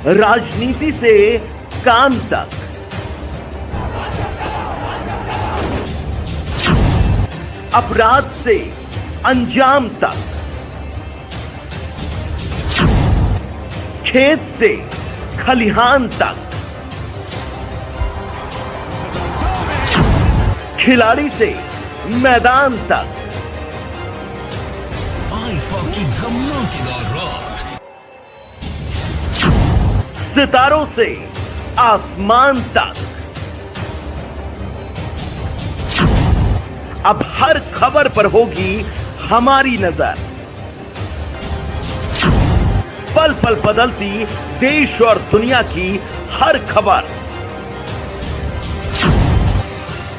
राजनीति से काम तक, अपराध से अंजाम तक, खेत से खलिहान तक, खिलाड़ी से मैदान तक, आईफा की धमाकेदार रात, सितारों से आसमान तक, अब हर खबर पर होगी हमारी नजर। पल पल बदलती देश और दुनिया की हर खबर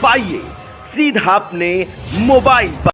पाइए सीधा अपने मोबाइल पर।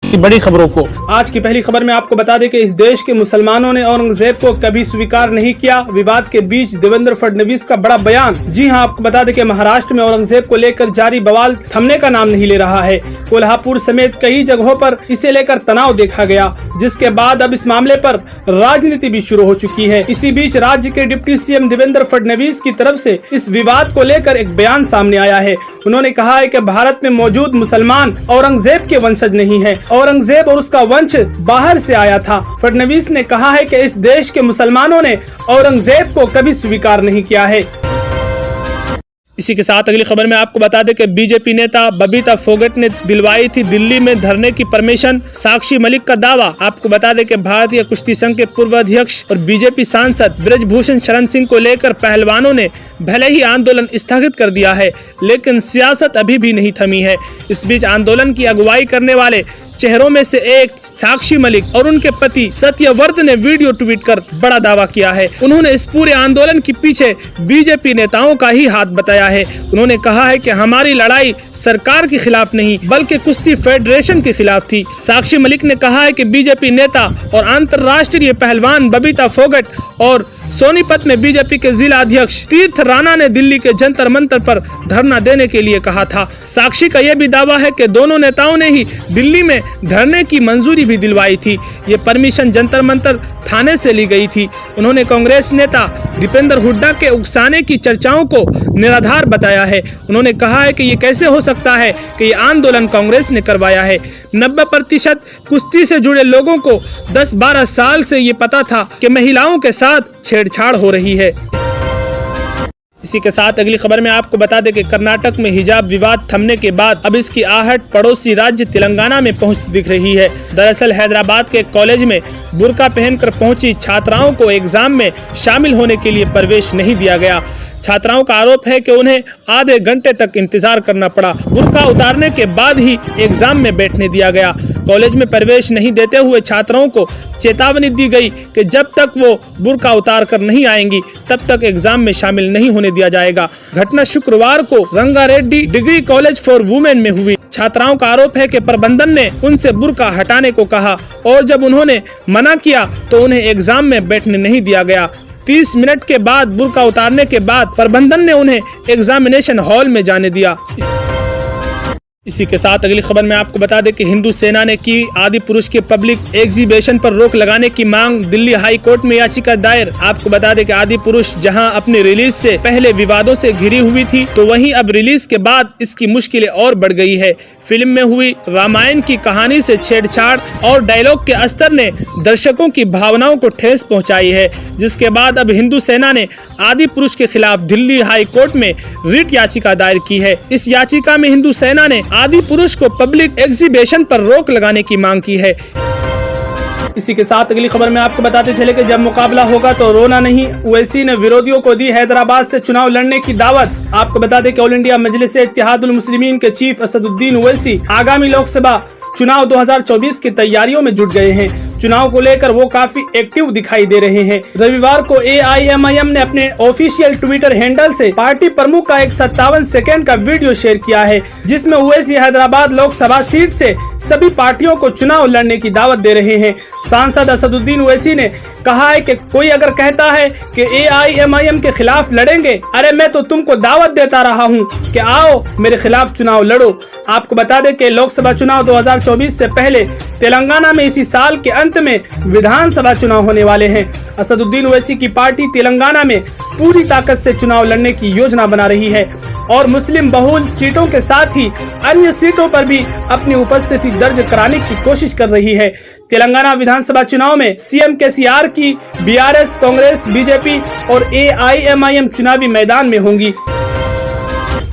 बड़ी खबरों को आज की पहली खबर में आपको बता दें कि इस देश के मुसलमानों ने औरंगजेब को कभी स्वीकार नहीं किया। विवाद के बीच देवेंद्र फडणवीस का बड़ा बयान। जी हां, आपको बता दें कि महाराष्ट्र में औरंगजेब को लेकर जारी बवाल थमने का नाम नहीं ले रहा है। कोल्हापुर समेत कई जगहों पर इसे लेकर तनाव देखा गया, जिसके बाद अब इस मामले पर राजनीति भी शुरू हो चुकी है। इसी बीच राज्य के डिप्टी सीएम देवेंद्र फडणवीस की तरफ से इस विवाद को लेकर एक बयान सामने आया है। उन्होंने कहा है कि भारत में मौजूद मुसलमान औरंगजेब के वंशज नहीं है, औरंगजेब और उसका वंश बाहर से आया था। फडणवीस ने कहा है कि इस देश के मुसलमानों ने औरंगजेब को कभी स्वीकार नहीं किया है। इसी के साथ अगली खबर में आपको बता दें कि बीजेपी नेता बबीता फोगट ने दिलवाई थी दिल्ली में धरने की परमिशन। साक्षी मलिक का दावा। आपको बता दें कि भारतीय कुश्ती संघ के पूर्व अध्यक्ष और बीजेपी सांसद ब्रजभूषण शरण सिंह को लेकर पहलवानों ने भले ही आंदोलन स्थगित कर दिया है, लेकिन सियासत अभी भी नहीं थमी है। इस बीच आंदोलन की अगुवाई करने वाले चेहरों में से एक साक्षी मलिक और उनके पति सत्यव्रत ने वीडियो ट्वीट कर बड़ा दावा किया है। उन्होंने इस पूरे आंदोलन के पीछे बीजेपी नेताओं का ही हाथ बताया है। उन्होंने कहा है कि हमारी लड़ाई सरकार के खिलाफ नहीं बल्कि कुश्ती फेडरेशन के खिलाफ थी। साक्षी मलिक ने कहा है कि बीजेपी नेता और अंतर्राष्ट्रीय पहलवान बबीता फोगट और सोनीपत में बीजेपी के जिला अध्यक्ष तीर्थ राणा ने दिल्ली के जंतर मंतर पर धरना देने के लिए कहा था। साक्षी का यह भी दावा है कि दोनों नेताओं ने ही दिल्ली में धरने की मंजूरी भी दिलवाई थी। ये परमिशन जंतर मंतर थाने से ली गई थी। उन्होंने कांग्रेस नेता दीपेंद्र हुड्डा के उकसाने की चर्चाओं को निराधार बताया है। उन्होंने कहा है कि ये कैसे हो सकता है कि ये आंदोलन कांग्रेस ने करवाया है। 90% कुश्ती से जुड़े लोगों को 10-12 साल से ये पता था कि महिलाओं के साथ छेड़छाड़ हो रही है। इसी के साथ अगली खबर में आपको बता दें कि कर्नाटक में हिजाब विवाद थमने के बाद अब इसकी आहट पड़ोसी राज्य तेलंगाना में पहुंच दिख रही है। दरअसल हैदराबाद के कॉलेज में बुर्का पहनकर पहुंची छात्राओं को एग्जाम में शामिल होने के लिए प्रवेश नहीं दिया गया। छात्राओं का आरोप है कि उन्हें आधे घंटे तक इंतजार करना पड़ा। बुर्का उतारने के बाद ही एग्जाम में बैठने दिया गया। कॉलेज में प्रवेश नहीं देते हुए छात्राओं को चेतावनी दी गई कि जब तक वो बुर्का उतार कर नहीं आएंगी तब तक एग्जाम में शामिल नहीं होने दिया जाएगा। घटना शुक्रवार को Rangareddy degree college for women में हुई। छात्राओं का आरोप है कि प्रबंधन ने उनसे बुर्का हटाने को कहा और जब उन्होंने मना किया तो उन्हें एग्जाम में बैठने नहीं दिया गया। 30 मिनट के बाद बुर्का उतारने के बाद प्रबंधन ने उन्हें एग्जामिनेशन हॉल में जाने दिया। इसी के साथ अगली खबर में आपको बता दें कि हिंदू सेना ने की आदि पुरुष के पब्लिक एग्जीबिशन पर रोक लगाने की मांग। दिल्ली हाई कोर्ट में याचिका दायर। आपको बता दें कि आदि पुरुष जहां अपनी रिलीज से पहले विवादों से घिरी हुई थी, तो वहीं अब रिलीज के बाद इसकी मुश्किलें और बढ़ गई है। फिल्म में हुई रामायण की कहानी से छेड़छाड़ और डायलॉग के स्तर ने दर्शकों की भावनाओं को ठेस पहुंचाई है, जिसके बाद अब हिंदू सेना ने आदि पुरुष के खिलाफ दिल्ली हाई कोर्ट में रिट याचिका दायर की है। इस याचिका में हिंदू सेना ने आदि पुरुष को पब्लिक एग्जीबिशन पर रोक लगाने की मांग की है। इसी के साथ अगली खबर में आपको बताते चले कि जब मुकाबला होगा तो रोना नहीं, ओवैसी ने विरोधियों को दी हैदराबाद से चुनाव लड़ने की दावत। आपको बता दें कि ऑल इंडिया मजलिस इत्तेहादुल मुस्लिमीन के चीफ असदुद्दीन ओवैसी आगामी लोकसभा चुनाव 2024 की तैयारियों में जुट गए हैं। चुनाव को लेकर वो काफी एक्टिव दिखाई दे रहे हैं। रविवार को AIMIM ने अपने ऑफिशियल ट्विटर हैंडल से पार्टी प्रमुख का एक 57 सेकेंड का वीडियो शेयर किया है, जिसमें ओवैसी हैदराबाद लोकसभा सीट से सभी पार्टियों को चुनाव लड़ने की दावत दे रहे हैं। सांसद असदुद्दीन ओवैसी ने कहा है कि कोई अगर कहता है कि AIMIM के खिलाफ लड़ेंगे, अरे मैं तो तुमको दावत देता रहा हूं कि आओ मेरे खिलाफ चुनाव लड़ो। आपको बता दें कि लोकसभा चुनाव 2024 से पहले तेलंगाना में इसी साल के अंत में विधानसभा चुनाव होने वाले हैं। असदुद्दीन ओवैसी की पार्टी तेलंगाना में पूरी ताकत से चुनाव लड़ने की योजना बना रही है और मुस्लिम बहुल सीटों के साथ ही अन्य सीटों पर भी अपनी उपस्थिति दर्ज कराने की कोशिश कर रही है। तेलंगाना विधानसभा चुनाव में सीएम केसीआर की बीआरएस, कांग्रेस, बीजेपी और एआईएमआईएम चुनावी मैदान में होंगी।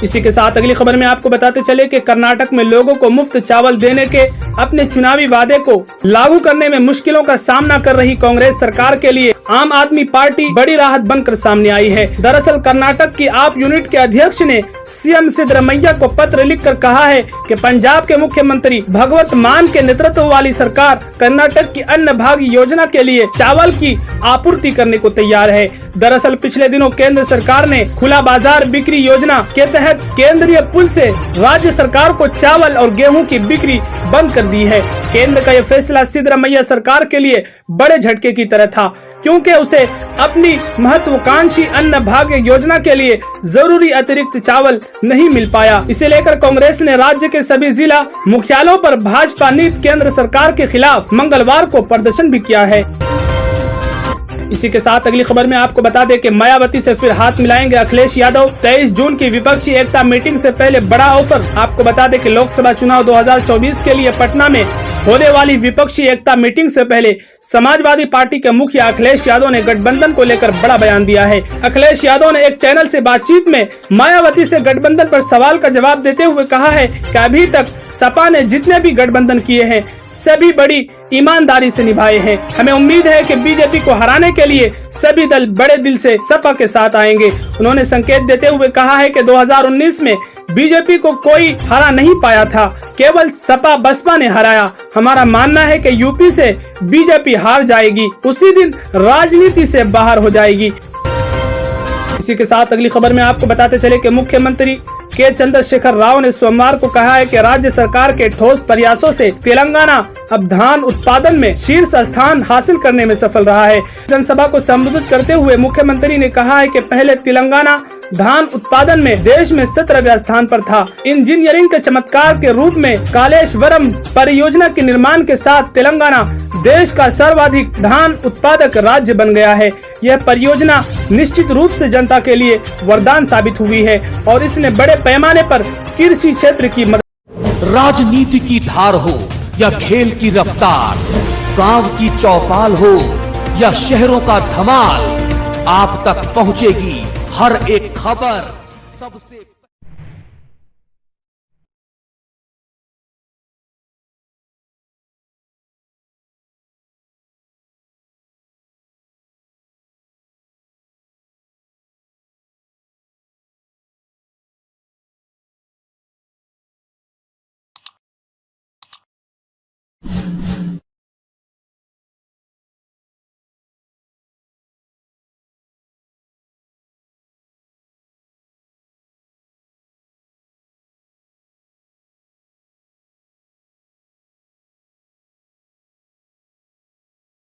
इसी के साथ अगली खबर में आपको बताते चले कि कर्नाटक में लोगों को मुफ्त चावल देने के अपने चुनावी वादे को लागू करने में मुश्किलों का सामना कर रही कांग्रेस सरकार के लिए आम आदमी पार्टी बड़ी राहत बनकर सामने आई है। दरअसल कर्नाटक की आप यूनिट के अध्यक्ष ने सीएम सिद्धरमैया को पत्र लिखकर कहा है कि पंजाब के मुख्यमंत्री भगवंत मान के नेतृत्व वाली सरकार कर्नाटक की अन्न भाग्य योजना के लिए चावल की आपूर्ति करने को तैयार है। दरअसल पिछले दिनों केंद्र सरकार ने खुला बाजार बिक्री योजना के तहत केंद्रीय पुल से राज्य सरकार को चावल और गेहूं की बिक्री बंद कर दी है। केंद्र का यह फैसला सिद्धरमैया सरकार के लिए बड़े झटके की तरह था, क्योंकि उसे अपनी महत्वाकांक्षी अन्न भाग्य योजना के लिए जरूरी अतिरिक्त चावल नहीं मिल पाया। इसे लेकर कांग्रेस ने राज्य के सभी जिला मुख्यालयों पर भाजपा नीति केंद्र सरकार के खिलाफ मंगलवार को प्रदर्शन भी किया है। इसी के साथ अगली खबर में आपको बता दें कि मायावती से फिर हाथ मिलाएंगे अखिलेश यादव। 23 जून की विपक्षी एकता मीटिंग से पहले बड़ा ऑफर। आपको बता दें कि लोकसभा चुनाव 2024 के लिए पटना में होने वाली विपक्षी एकता मीटिंग से पहले समाजवादी पार्टी के मुखिया अखिलेश यादव ने गठबंधन को लेकर बड़ा बयान दिया है। अखिलेश यादव ने एक चैनल से बातचीत में मायावती से गठबंधन पर सवाल का जवाब देते हुए कहा है कि अभी तक सपा ने जितने भी गठबंधन किए हैं सभी बड़ी ईमानदारी से निभाए हैं। हमें उम्मीद है कि बीजेपी को हराने के लिए सभी दल बड़े दिल से सपा के साथ आएंगे। उन्होंने संकेत देते हुए कहा है कि 2019 में बीजेपी को कोई हरा नहीं पाया था, केवल सपा बसपा ने हराया। हमारा मानना है कि यूपी से बीजेपी हार जाएगी, उसी दिन राजनीति से बाहर हो जाएगी। इसी के साथ अगली खबर में आपको बताते चले कि मुख्यमंत्री के चंद्रशेखर राव ने सोमवार को कहा है कि राज्य सरकार के ठोस प्रयासों से तेलंगाना अब धान उत्पादन में शीर्ष स्थान हासिल करने में सफल रहा है। जनसभा को संबोधित करते हुए मुख्यमंत्री ने कहा है कि पहले तेलंगाना धान उत्पादन में देश में 17वें स्थान पर था। इंजीनियरिंग के चमत्कार के रूप में कालेश्वरम परियोजना के निर्माण के साथ तेलंगाना देश का सर्वाधिक धान उत्पादक राज्य बन गया है। यह परियोजना निश्चित रूप से जनता के लिए वरदान साबित हुई है और इसने बड़े पैमाने पर कृषि क्षेत्र की मदद। राजनीति की धार हो या खेल की रफ्तार, गांव की चौपाल हो या शहरों का धमाल, आप तक पहुंचेगी हर एक खबर सबसे